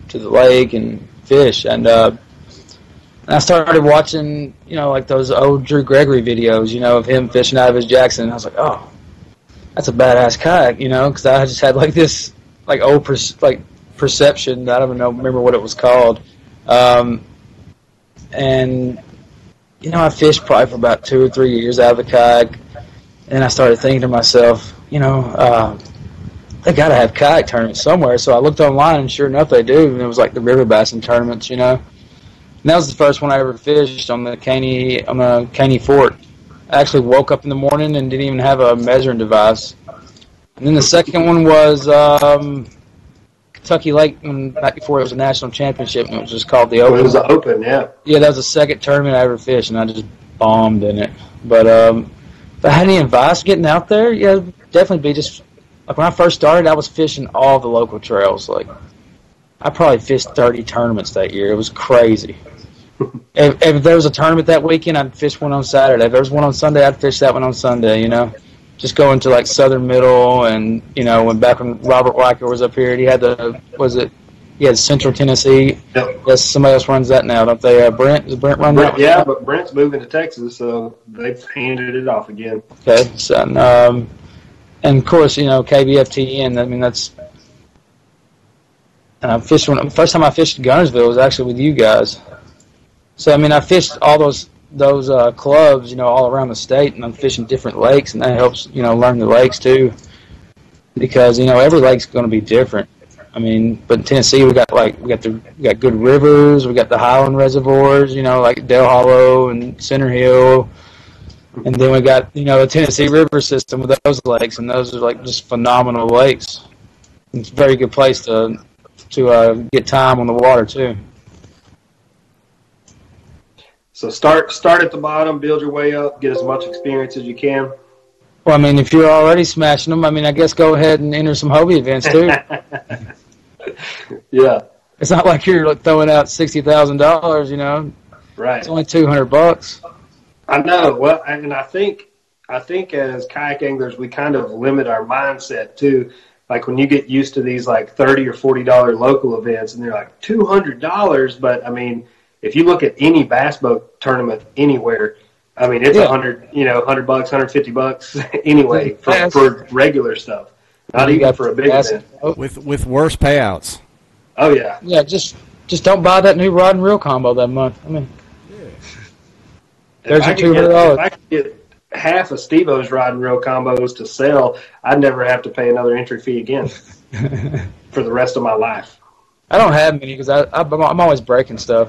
the lake and fish. And I started watching, like those old Drew Gregory videos, of him fishing out of his Jackson. And I was like, oh, that's a badass kayak, because I just had like this like old perception. I don't even remember what it was called. And I fished probably for about 2 or 3 years out of the kayak. And I started thinking to myself, they got to have kayak tournaments somewhere. So I looked online, and sure enough, they do. And it was like the river bassin tournaments, And that was the first one I ever fished on the Caney Fort. I actually woke up in the morning and didn't even have a measuring device. And then the second one was Kentucky Lake, back before it was a national championship, and it was just called the Open. It was the Open, yeah. Yeah, that was the second tournament I ever fished, and I just bombed in it. But if I had any advice getting out there, yeah, definitely be just like when I first started, I was fishing all the local trails. Like I probably fished 30 tournaments that year. It was crazy. If there was a tournament that weekend, I'd fish one on Saturday. If there was one on Sunday, I'd fish that one on Sunday. just going to like Southern Middle, and when back when Robert Weicker was up here, he had he had Central Tennessee. Yep. Yes, somebody else runs that now, don't they? Brent, does Brent run that? Yeah, but Brent's moving to Texas, so they've handed it off again. Okay, so, and of course, KBFTN. I mean, that's. And I fished first time I fished in Gunnersville was actually with you guys. So I mean, I fished all those clubs, all around the state, and I'm fishing different lakes, and that helps, learn the lakes too, because every lake's going to be different. I mean, but in Tennessee we got good rivers, we got the Highland reservoirs, like Dale Hollow and Center Hill, and then we got the Tennessee River system with those lakes, and those are like just phenomenal lakes. It's a very good place to get time on the water too. So start at the bottom, build your way up, get as much experience as you can. Well, I mean, if you're already smashing them, I mean, I guess go ahead and enter some Hobie events too. Yeah, it's not like you're throwing out $60,000. Right. It's only $200. I know. Well, and I think as kayak anglers, we kind of limit our mindset too. Like when you get used to these like $30 or $40 local events, and they're like $200, but I mean, if you look at any bass boat tournament anywhere, I mean, it's $100, $100, $150 anyway for regular stuff. Not even for a big event. With worse payouts. Oh yeah. Yeah, just don't buy that new rod and reel combo that month. I mean, there's your $200. If I could get half of Steve-O's rod and reel combos to sell, I'd never have to pay another entry fee again for the rest of my life. I don't have many because I'm always breaking stuff.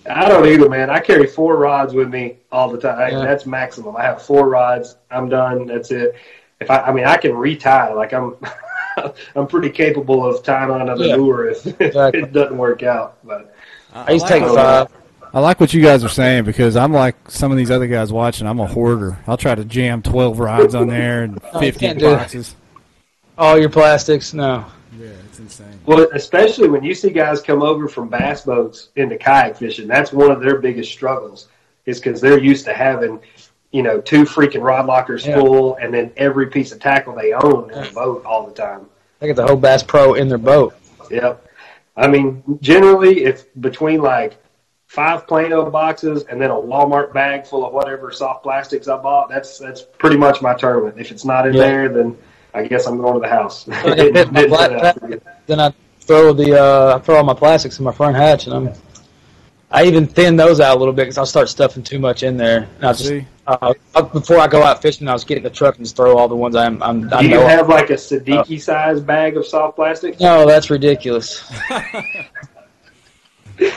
I don't either, man. I carry 4 rods with me all the time. Yeah. That's maximum. I have 4 rods. I'm done. That's it. I can retie. Like I'm pretty capable of tying on another lure if it doesn't work out. But I used to take 5. I like what you guys are saying because I'm like some of these other guys watching. I'm a hoarder. I'll try to jam 12 rods on there and 50 boxes. All your plastics, no. Yeah, it's insane. Well, especially when you see guys come over from bass boats into kayak fishing, that's one of their biggest struggles is because they're used to having, 2 freaking rod lockers full and then every piece of tackle they own in the boat all the time. They got the whole Bass Pro in their boat. Yep. I mean, generally, if between like 5 Plano boxes and then a Walmart bag full of whatever soft plastics I bought, that's pretty much my tournament. If it's not in there, then I guess I'm going to the house. Then I throw all my plastics in my front hatch, and I even thin those out a little bit because I'll start stuffing too much in there. And I'll just before I go out fishing, I'll just get in the truck and just throw all the ones I Do you have like a Siddiqui size bag of soft plastics? No, that's ridiculous.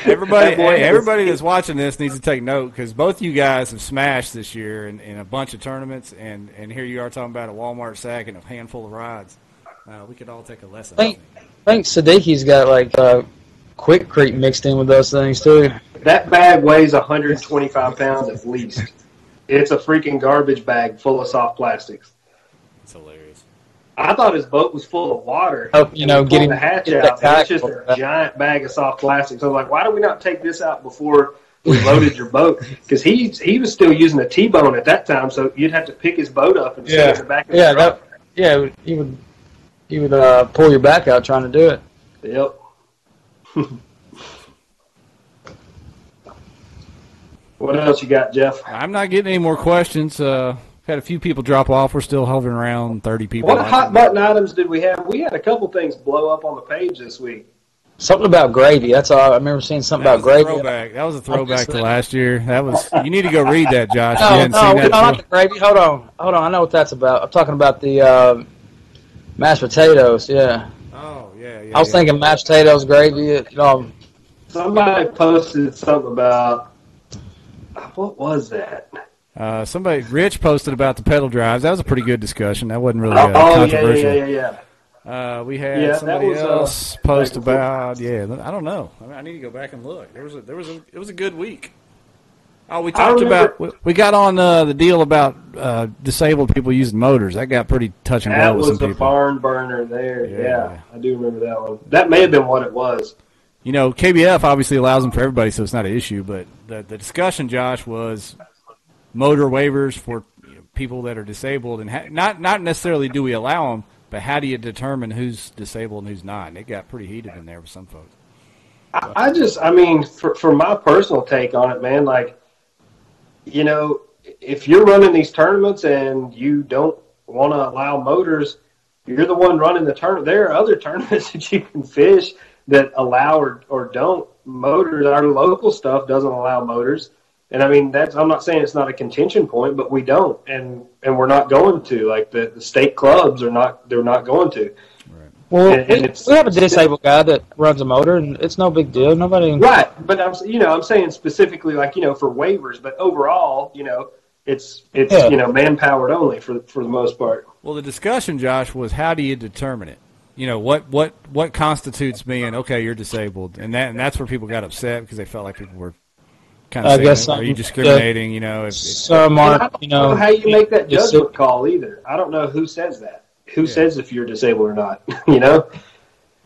Everybody that's watching this needs to take note because both you guys have smashed this year in a bunch of tournaments, and here you are talking about a Walmart sack and a handful of rods. We could all take a lesson. I think Siddiqui's got like Quick Creek mixed in with those things too. That bag weighs 125 pounds at least. It's a freaking garbage bag full of soft plastics. It's hilarious. I thought his boat was full of water. Getting the hatch out. It's just a giant bag of soft plastic. So I was like, why do we not take this out before we loaded your boat? Because he was still using a T-bone at that time, so you'd have to pick his boat up and set it in the back of the truck. He would pull your back out trying to do it. Yep. What else you got, Jeff? I'm not getting any more questions. Had a few people drop off. We're still hovering around 30 people. What hot button items did we have? We had a couple things blow up on the page this week. Something about gravy. That's all. I remember seeing something about gravy. That was a throwback to last year. That was. You need to go read that, Josh. No, not the gravy. Hold on. I know what that's about. I'm talking about the mashed potatoes. Yeah. Oh yeah. I was thinking mashed potatoes, gravy. Somebody posted something about. What was that? Rich posted about the pedal drives. That was a pretty good discussion. That wasn't really controversial. Yeah. We had somebody else post about. I don't know. I need to go back and look. It was a good week. Oh, we talked about. We got on the deal about disabled people using motors. That got pretty touch and go with some people. That was the barn burner there. Yeah, I do remember that one. That may have been what it was. KBF obviously allows them for everybody, so it's not an issue. But the discussion, Josh, was motor waivers for people that are disabled, and not necessarily do we allow them, but how do you determine who's disabled and who's not? And it got pretty heated in there with some folks. I mean, for my personal take on it, man, like, you know, if you're running these tournaments and you don't want to allow motors, you're the one running the tournament. There are other tournaments that you can fish that allow or don't motors. Our local stuff doesn't allow motors. And I mean, I'm not saying it's not a contention point, but we don't. And we're not going to. Like the state clubs they're not going to. Well, we have a disabled guy that runs a motor, and it's no big deal. Nobody. Right, but I'm saying specifically, like, you know, for waivers, but overall, you know, it's you know, man-powered only for the most part. Well, the discussion, Josh, was how do you determine it? You know, what constitutes being okay? You're disabled, and that's where people got upset because they felt like people were kind of saying, "Are you discriminating?" You know, some are. I don't know how you make that judgment call either. I don't know who says that. Who says if you're disabled or not? You know?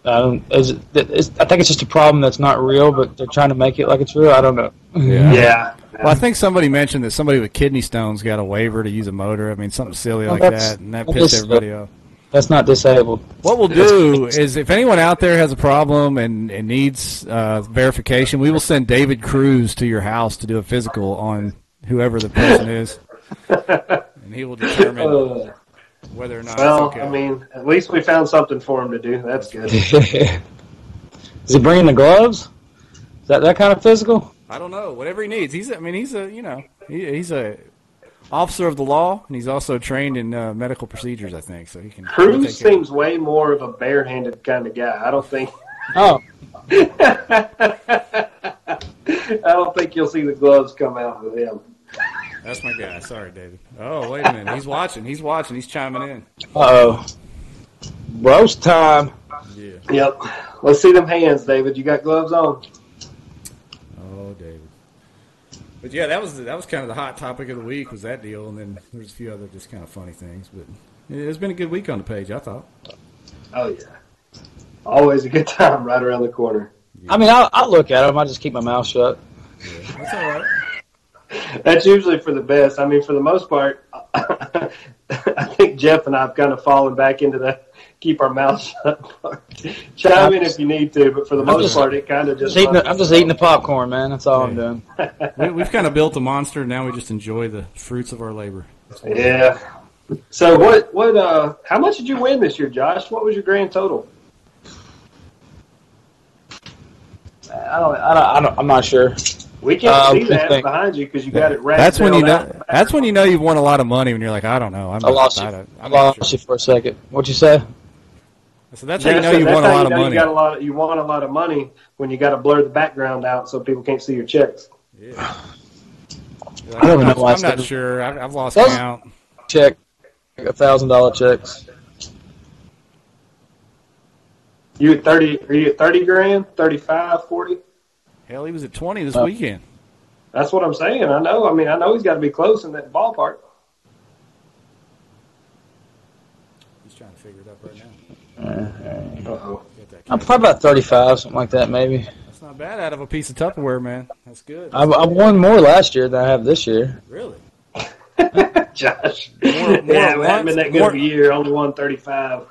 I think it's just a problem that's not real, but they're trying to make it like it's real. I don't know. Yeah. Well, I think somebody mentioned that somebody with kidney stones got a waiver to use a motor. I mean, something silly like that, and that pissed everybody off. That's not disabled. What we'll do is if anyone out there has a problem and needs verification, we will send David Cruz to your house to do a physical on whoever the person is, and he will determine whether or not it's okay. I mean, at least we found something for him to do. That's good. Is he bringing the gloves? Is that kind of physical? I don't know. Whatever he needs. He's a officer of the law, and he's also trained in medical procedures, I think. So he can. Cruz seems way more of a barehanded kind of guy. I don't think. Oh. I don't think you'll see the gloves come out with him. That's my guy. Sorry, David. Oh, wait a minute. He's watching. He's chiming in. Uh-oh. Roast time. Yeah. Yep. Let's see them hands, David. You got gloves on? Oh, David. But, yeah, that was kind of the hot topic of the week was that deal, and then there's a few other just kind of funny things. But it's been a good week on the page, I thought. Oh, yeah. Always a good time right around the corner. Yeah. I mean, I'll look at them. I just keep my mouth shut. Yeah, that's all right. That's usually for the best. I mean, for the most part, I think Jeff and I have kind of fallen back into the keep our mouths shut part. Chime in if you need to, but for the most part, it kind of just... I'm just eating the popcorn, man. That's all I'm doing. We've kind of built a monster, and now we just enjoy the fruits of our labor. Yeah. So what? How much did you win this year, Josh? What was your grand total? I'm not sure. We can't see that behind you because you got it wrapped. That's when you know. That's when you know you've won a lot of money. When you're like, I don't know. I lost you for a second. What'd you say? So that's how you know you won a lot of money. You won a lot of money when you got to blur the background out so people can't see your checks. Yeah. Like, I don't know why I'm not sure. I've lost count. Check $1,000 checks. You at 30? Are you at 30 grand? 35, 40? Hell, he was at 20 this weekend. That's what I'm saying. I know. I mean, I know he's got to be close in that ballpark. He's trying to figure it up right now. Uh-oh. I'm probably about 35, something like that, maybe. That's not bad out of a piece of Tupperware, man. That's good. I won more last year than I have this year. Really? Josh. We haven't been that good of a year. Only won 35.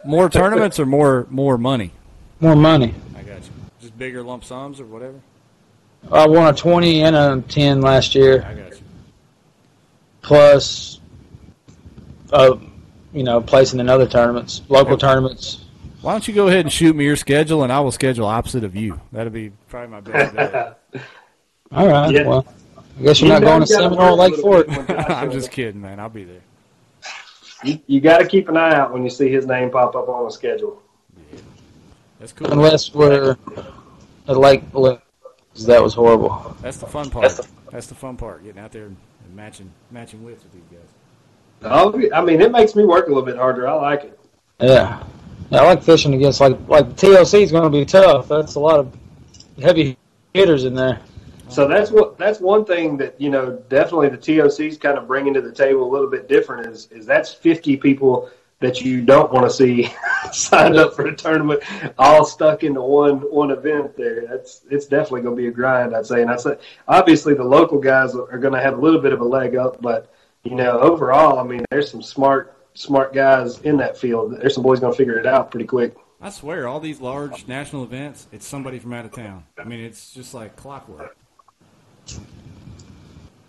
More tournaments or more money? More money. I got you. Just bigger lump sums or whatever? I won a 20 and a 10 last year. I got you. Plus, placing in other tournaments, local tournaments. Why don't you go ahead and shoot me your schedule, and I will schedule opposite of you. That'll be probably my best bet. All right. Yeah. Well, I guess you're not going to Seminole Lake Fort. I'm just kidding, man. I'll be there. You got to keep an eye out when you see his name pop up on the schedule. Yeah. That's cool. Unless we're at Lake, that was horrible. That's the fun part. That's the fun part, getting out there and matching wits with these guys. Oh, I mean, it makes me work a little bit harder. I like it. Yeah. I like fishing against, like TLC is going to be tough. That's a lot of heavy hitters in there. So that's one thing that, definitely the TOC's kind of bringing to the table a little bit different is that's 50 people that you don't want to see signed up for a tournament all stuck into one event there. It's definitely going to be a grind, I'd say. And I say, obviously the local guys are going to have a little bit of a leg up, but overall, I mean, there's some smart guys in that field. There's some boys going to figure it out pretty quick. I swear, all these large national events, it's somebody from out of town. I mean, it's just like clockwork.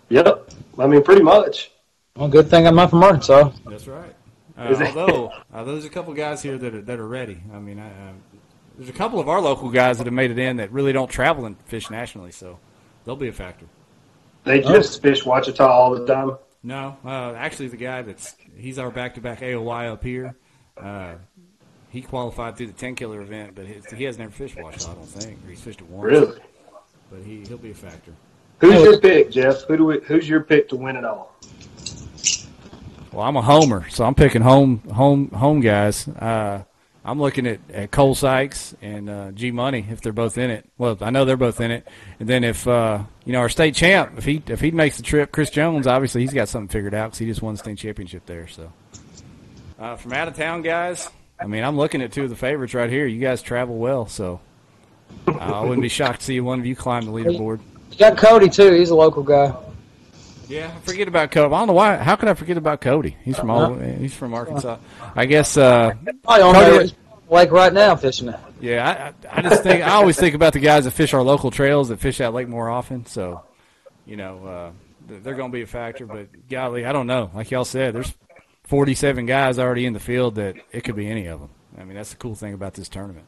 Yep. I mean, pretty much. Well, good thing I'm not from Arkansas. That's right. Although there's a couple guys here that are ready. I mean, there's a couple of our local guys that have made it in that really don't travel and fish nationally, so they'll be a factor. They just fish Wichita all the time. No, actually, the guy he's our back-to-back AOY up here. He qualified through the 10-killer event, but he has never fished Wichita, I don't think. Or he's fished it once. Really? But he'll be a factor. Who's your pick, Jeff? Who's your pick to win it all? Well, I'm a homer, so I'm picking home guys. I'm looking at Cole Sykes and G Money if they're both in it. Well, I know they're both in it. And then if our state champ, if he makes the trip, Chris Jones, obviously he's got something figured out because he just won the state championship there. So from out of town guys, I mean, I'm looking at two of the favorites right here. You guys travel well, so I wouldn't be shocked to see one of you climb the leaderboard. You got Cody too. He's a local guy. Yeah, I forget about Cody. I don't know why. How could I forget about Cody? He's from Arkansas. I guess. Cody, like right now fishing it. Yeah, I always think about the guys that fish our local trails that fish that lake more often. So, they're going to be a factor. But golly, I don't know. Like y'all said, there's 47 guys already in the field that it could be any of them. I mean, that's the cool thing about this tournament.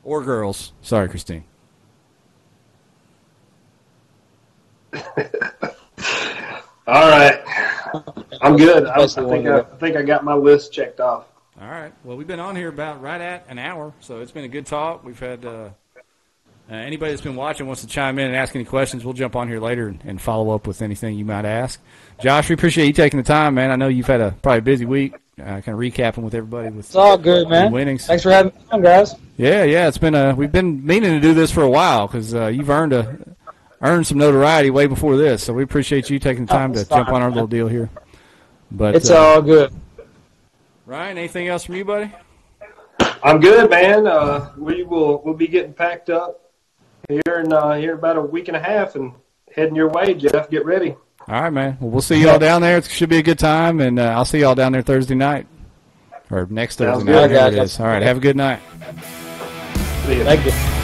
Or girls. Sorry, Christine. All right, I'm good. I think I got my list checked off. All right. Well, we've been on here about right at an hour, so it's been a good talk. We've had anybody that's been watching wants to chime in and ask any questions. We'll jump on here later and follow up with anything you might ask. Josh, we appreciate you taking the time, man. I know you've had a probably busy week, kind of recapping with everybody. It's all good, man. Winnings. Thanks for having me on, guys. Yeah. It's been we've been meaning to do this for a while because you've earned some notoriety way before this, so we appreciate you taking the time to jump on our little deal here. But it's all good. Ryan, anything else from you, buddy? I'm good, man. We'll be getting packed up here in about a week and a half and heading your way, Jeff. Get ready. All right, man. Well, we'll see you all down there. It should be a good time, and I'll see you all down there Thursday night or next Thursday night. It is. All right, have a good night. See you. Thank you.